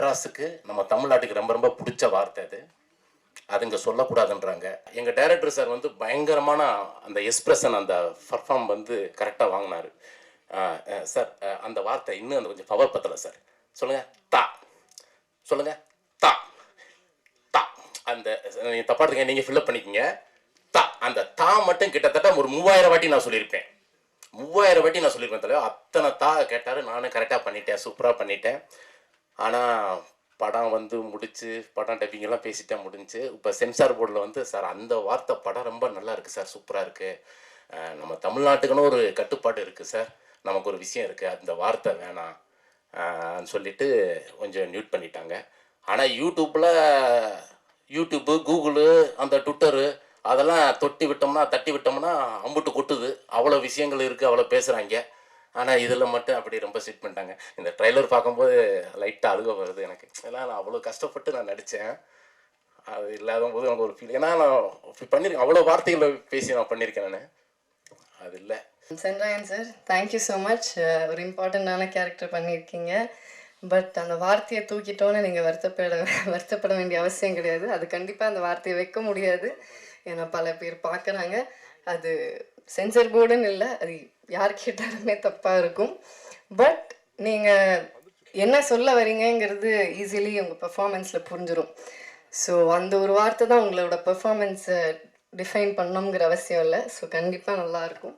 மெட்ராஸுக்கு நம்ம தமிழ்நாட்டுக்கு ரொம்ப ரொம்ப பிடிச்ச வார்த்தை அது. அது இங்கே சொல்லக்கூடாதுன்றாங்க. எங்கள் டைரக்டர் சார் வந்து பயங்கரமான அந்த எக்ஸ்பிரஷன், அந்த பர்ஃபார்ம் வந்து கரெக்டாக வாங்கினார். சார் அந்த வார்த்தை இன்னும் அந்த கொஞ்சம் பவர் பத்தலை சார். சொல்லுங்கள் தா, சொல்லுங்கள் தா தா. அந்த நீங்கள் தப்பா இருக்கீங்க, நீங்கள் ஃபில்அப் பண்ணிக்கோங்க. தா, அந்த தா மட்டும் கிட்டத்தட்ட ஒரு 3000 வாட்டி நான் சொல்லியிருப்பேன். 3000 வாட்டி நான் சொல்லியிருப்பேன் தலைவர். அத்தனை தா கேட்டார். நானும் கரெக்டாக பண்ணிட்டேன், சூப்பராக பண்ணிட்டேன். ஆனால் படம் வந்து முடிச்சு, படம் டப்பிங்கெல்லாம் பேசிட்டேன், முடிஞ்சு. இப்போ சென்சார் போர்டில் வந்து சார் அந்த வார்த்தை படம் ரொம்ப நல்லா இருக்குது சார், சூப்பராக இருக்குது, நம்ம தமிழ்நாட்டுக்குன்னு ஒரு கட்டுப்பாடு இருக்குது சார், நமக்கு ஒரு விஷயம் இருக்குது, அந்த வார்த்தை வேணாம் சொல்லிட்டு கொஞ்சம் மியூட் பண்ணிட்டாங்க. ஆனால் யூடியூப்பு, கூகுளு, அந்த ட்விட்டரு அதெல்லாம் தட்டி விட்டோம்னா அம்புட்டு கொட்டுது. அவ்வளோ விஷயங்கள் இருக்குது, அவ்வளோ பேசுகிறாங்க. ஆனால் இதில் மட்டும் அப்படி ரொம்ப ஸ்வீட் பண்ணிட்டாங்க. இந்த ட்ரைலர் பார்க்கும்போது லைட்டாக அழுக வருது எனக்கு. ஏன்னா நான் அவ்வளோ கஷ்டப்பட்டு நான் நடித்தேன். அது இல்லாத போது எனக்கு ஒரு ஃபீல். ஏன்னா நான் பண்ணியிருக்கேன், அவ்வளோ வார்த்தைகளை பேசி நான் பண்ணியிருக்கேன். நான் அது இல்லை. Sendrayan sir, thank you so much. ஒரு இம்பார்ட்டண்ட்டான கேரக்டர் பண்ணியிருக்கீங்க. பட் அந்த வார்த்தையை தூக்கிட்டோன்னு நீங்கள் வருத்தப்பட வேண்டிய அவசியம் கிடையாது. அது கண்டிப்பாக அந்த வார்த்தையை வைக்க முடியாது. ஏன்னா பல பேர் பார்க்குறாங்க. அது சென்சர் போர்டுன்னு இல்லை, அது யார் கேட்டாலுமே தப்பாக இருக்கும். பட் நீங்கள் என்ன சொல்ல வரீங்கங்கிறது ஈஸிலி உங்கள் பெர்ஃபார்மன்ஸில் புரிஞ்சிடும். ஸோ அந்த ஒரு வார்த்தை தான் உங்களோட பெர்ஃபார்மன்ஸை டிஃபைன் பண்ணணுங்கிற அவசியம் இல்லை. ஸோ கண்டிப்பாக நல்லாயிருக்கும்.